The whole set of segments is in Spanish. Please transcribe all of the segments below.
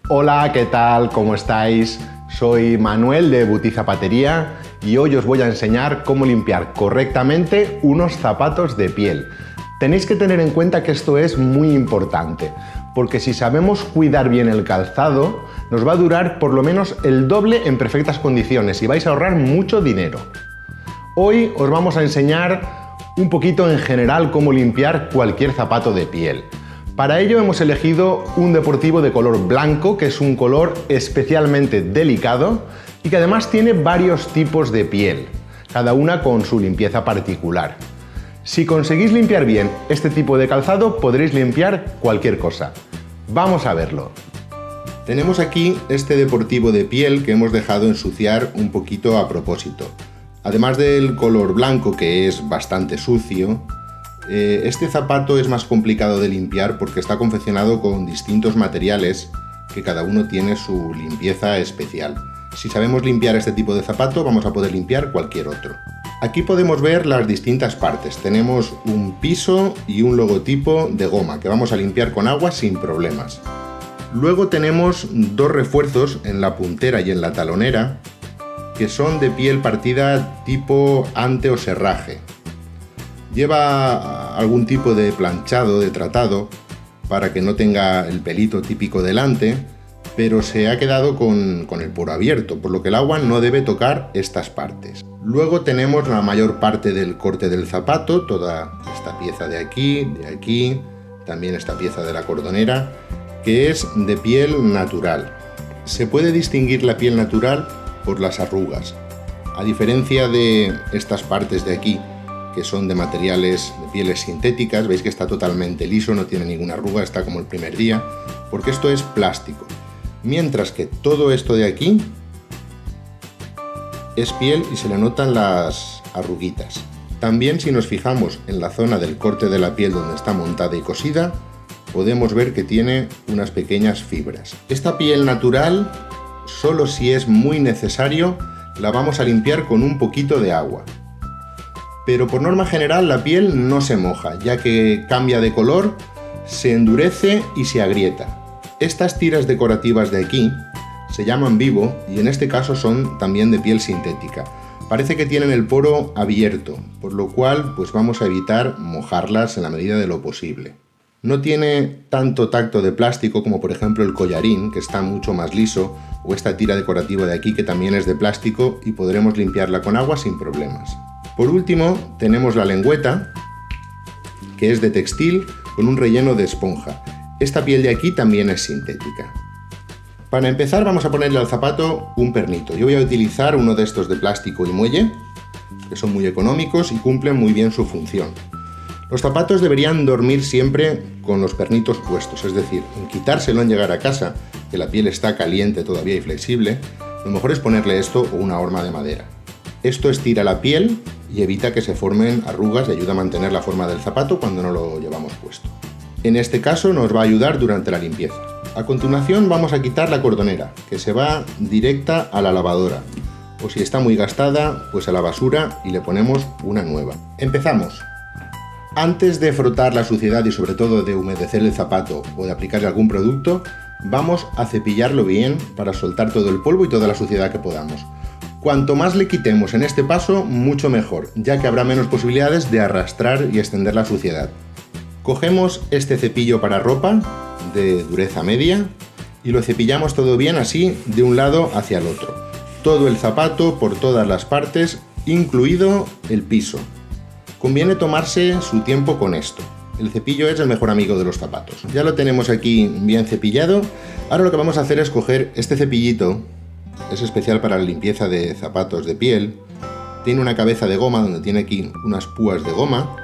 Hola, ¿qué tal? ¿Cómo estáis? Soy Manuel de Buti Zapatería y hoy os voy a enseñar cómo limpiar correctamente unos zapatos de piel. Tenéis que tener en cuenta que esto es muy importante, porque si sabemos cuidar bien el calzado, nos va a durar por lo menos el doble en perfectas condiciones y vais a ahorrar mucho dinero. Hoy os vamos a enseñar un poquito en general cómo limpiar cualquier zapato de piel. Para ello hemos elegido un deportivo de color blanco, que es un color especialmente delicado y que además tiene varios tipos de piel, cada una con su limpieza particular. Si conseguís limpiar bien este tipo de calzado, podréis limpiar cualquier cosa. Vamos a verlo. Tenemos aquí este deportivo de piel que hemos dejado ensuciar un poquito a propósito. Además del color blanco, que es bastante sucio, este zapato es más complicado de limpiar porque está confeccionado con distintos materiales que cada uno tiene su limpieza especial. Si sabemos limpiar este tipo de zapato, vamos a poder limpiar cualquier otro. Aquí podemos ver las distintas partes. Tenemos un piso y un logotipo de goma que vamos a limpiar con agua sin problemas. Luego tenemos dos refuerzos en la puntera y en la talonera que son de piel partida tipo ante o serraje. Lleva algún tipo de planchado, de tratado, para que no tenga el pelito típico delante, pero se ha quedado con el poro abierto, por lo que el agua no debe tocar estas partes. Luego tenemos la mayor parte del corte del zapato, toda esta pieza de aquí, también esta pieza de la cordonera, que es de piel natural. Se puede distinguir la piel natural por las arrugas. A diferencia de estas partes de aquí, que son de materiales de pieles sintéticas, veis que está totalmente liso, no tiene ninguna arruga, está como el primer día, porque esto es plástico. Mientras que todo esto de aquí es piel y se le notan las arruguitas. También si nos fijamos en la zona del corte de la piel donde está montada y cosida, podemos ver que tiene unas pequeñas fibras. Esta piel natural, solo si es muy necesario, la vamos a limpiar con un poquito de agua. Pero por norma general la piel no se moja, ya que cambia de color, se endurece y se agrieta. Estas tiras decorativas de aquí se llaman vivo y en este caso son también de piel sintética. Parece que tienen el poro abierto, por lo cual pues vamos a evitar mojarlas en la medida de lo posible. No tiene tanto tacto de plástico como por ejemplo el collarín, que está mucho más liso, o esta tira decorativa de aquí que también es de plástico y podremos limpiarla con agua sin problemas. Por último tenemos la lengüeta, que es de textil con un relleno de esponja. Esta piel de aquí también es sintética. Para empezar vamos a ponerle al zapato un pernito. Yo voy a utilizar uno de estos de plástico y muelle, que son muy económicos y cumplen muy bien su función. Los zapatos deberían dormir siempre con los pernitos puestos, es decir, en quitárselo en llegar a casa, que la piel está caliente todavía y flexible, lo mejor es ponerle esto o una horma de madera. Esto estira la piel y evita que se formen arrugas y ayuda a mantener la forma del zapato cuando no lo llevamos puesto. En este caso nos va a ayudar durante la limpieza. A continuación vamos a quitar la cordonera, que se va directa a la lavadora, o si está muy gastada, pues a la basura y le ponemos una nueva. Empezamos. Antes de frotar la suciedad y sobre todo de humedecer el zapato o de aplicarle algún producto, vamos a cepillarlo bien para soltar todo el polvo y toda la suciedad que podamos. Cuanto más le quitemos en este paso, mucho mejor, ya que habrá menos posibilidades de arrastrar y extender la suciedad. Cogemos este cepillo para ropa, de dureza media, y lo cepillamos todo bien así, de un lado hacia el otro. Todo el zapato, por todas las partes, incluido el piso. Conviene tomarse su tiempo con esto. El cepillo es el mejor amigo de los zapatos. Ya lo tenemos aquí bien cepillado. Ahora lo que vamos a hacer es coger este cepillito. Es especial para la limpieza de zapatos de piel. Tiene una cabeza de goma donde tiene aquí unas púas de goma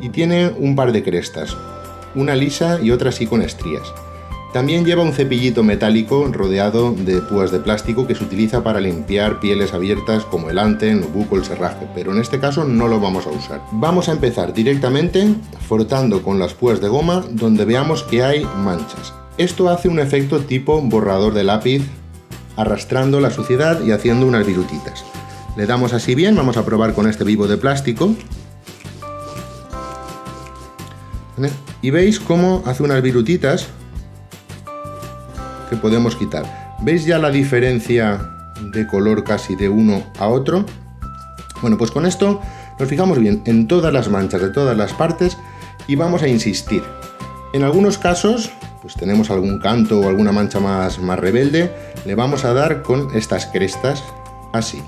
y tiene un par de crestas, una lisa y otra así con estrías. También lleva un cepillito metálico rodeado de púas de plástico que se utiliza para limpiar pieles abiertas como el ante, el buco, el serraje, pero en este caso no lo vamos a usar. Vamos a empezar directamente frotando con las púas de goma donde veamos que hay manchas. Esto hace un efecto tipo borrador de lápiz, arrastrando la suciedad y haciendo unas virutitas. Le damos así bien, vamos a probar con este vivo de plástico. Y veis cómo hace unas virutitas que podemos quitar. ¿Veis ya la diferencia de color casi de uno a otro? Bueno, pues con esto nos fijamos bien en todas las manchas de todas las partes y vamos a insistir. En algunos casos, pues tenemos algún canto o alguna mancha más rebelde, le vamos a dar con estas crestas, así.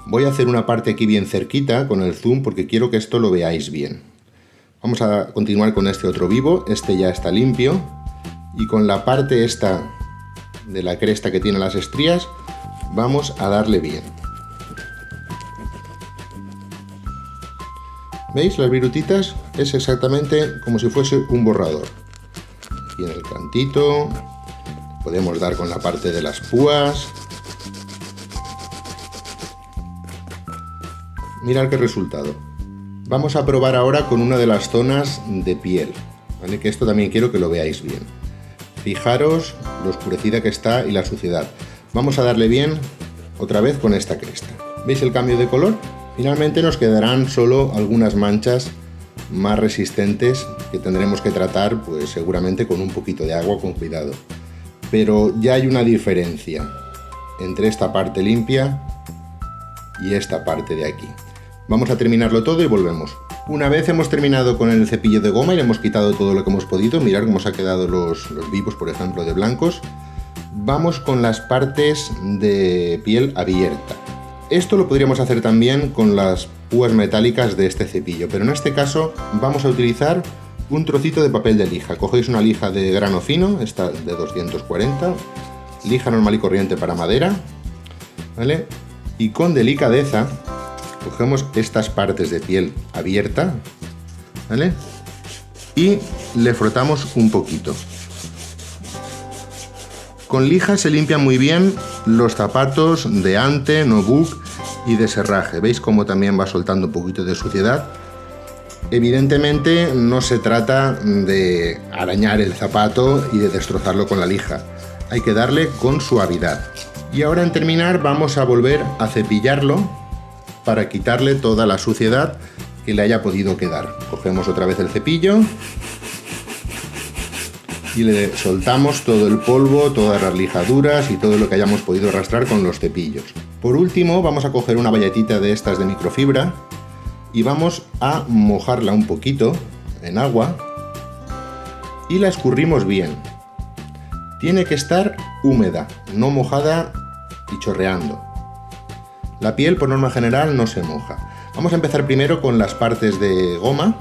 Voy a hacer una parte aquí bien cerquita con el zoom porque quiero que esto lo veáis bien. Vamos a continuar con este otro vivo, este ya está limpio, y con la parte esta de la cresta que tiene las estrías, vamos a darle bien. ¿Veis las virutitas? Es exactamente como si fuese un borrador. Aquí en el cantito, podemos dar con la parte de las púas. Mirad qué resultado. Vamos a probar ahora con una de las zonas de piel, ¿vale? Que esto también quiero que lo veáis bien. Fijaros lo oscurecida que está y la suciedad. Vamos a darle bien otra vez con esta cresta. ¿Veis el cambio de color? Finalmente nos quedarán solo algunas manchas más resistentes que tendremos que tratar, pues seguramente con un poquito de agua, con cuidado. Pero ya hay una diferencia entre esta parte limpia y esta parte de aquí. Vamos a terminarlo todo y volvemos. Una vez hemos terminado con el cepillo de goma y le hemos quitado todo lo que hemos podido, mirad cómo se han quedado los vivos, por ejemplo, de blancos. Vamos con las partes de piel abierta. Esto lo podríamos hacer también con las púas metálicas de este cepillo, pero en este caso vamos a utilizar un trocito de papel de lija. Cogéis una lija de grano fino, esta de 240, lija normal y corriente para madera, ¿vale? Y con delicadeza cogemos estas partes de piel abierta, ¿vale? Y le frotamos un poquito. Con lija se limpian muy bien los zapatos de ante, no-book y de serraje. ¿Veis cómo también va soltando un poquito de suciedad? Evidentemente no se trata de arañar el zapato y de destrozarlo con la lija. Hay que darle con suavidad. Y ahora en terminar vamos a volver a cepillarlo para quitarle toda la suciedad que le haya podido quedar. Cogemos otra vez el cepillo y le soltamos todo el polvo, todas las lijaduras y todo lo que hayamos podido arrastrar con los cepillos. Por último vamos a coger una bayetita de estas de microfibra y vamos a mojarla un poquito en agua y la escurrimos bien. Tiene que estar húmeda, no mojada y chorreando. La piel por norma general no se moja. Vamos a empezar primero con las partes de goma,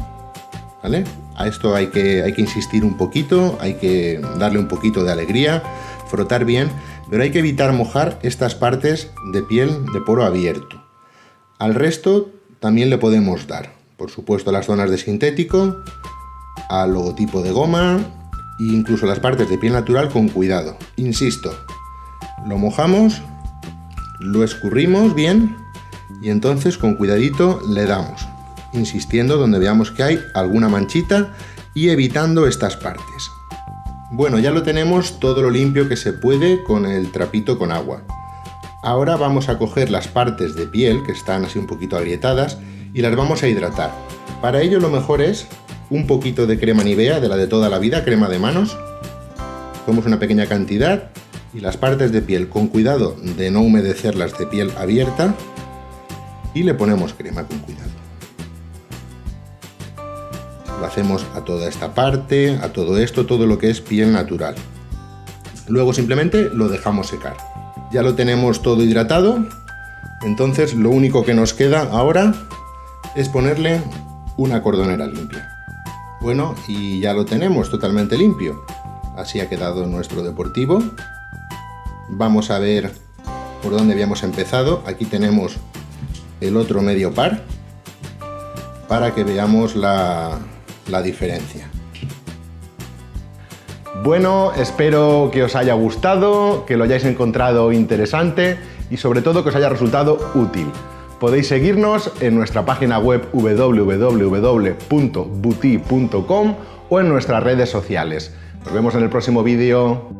¿vale? A esto hay que insistir un poquito, hay que darle un poquito de alegría, frotar bien, pero hay que evitar mojar estas partes de piel de poro abierto. Al resto también le podemos dar, por supuesto, las zonas de sintético, al logotipo de goma e incluso las partes de piel natural con cuidado. Insisto, lo mojamos, lo escurrimos bien y entonces con cuidadito le damos, insistiendo donde veamos que hay alguna manchita y evitando estas partes. Bueno, ya lo tenemos todo lo limpio que se puede con el trapito con agua. Ahora vamos a coger las partes de piel que están así un poquito agrietadas y las vamos a hidratar. Para ello lo mejor es un poquito de crema Nivea, de la de toda la vida, crema de manos. Cogemos una pequeña cantidad y las partes de piel, con cuidado de no humedecerlas de piel abierta, y le ponemos crema con cuidado. Lo hacemos a toda esta parte, a todo esto, todo lo que es piel natural. Luego simplemente lo dejamos secar. Ya lo tenemos todo hidratado, entonces lo único que nos queda ahora es ponerle una cordonera limpia. Bueno, y ya lo tenemos totalmente limpio. Así ha quedado nuestro deportivo. Vamos a ver por dónde habíamos empezado. Aquí tenemos el otro medio par para que veamos la diferencia. Bueno, espero que os haya gustado, que lo hayáis encontrado interesante y sobre todo que os haya resultado útil. Podéis seguirnos en nuestra página web www.buti.com o en nuestras redes sociales. Nos vemos en el próximo vídeo.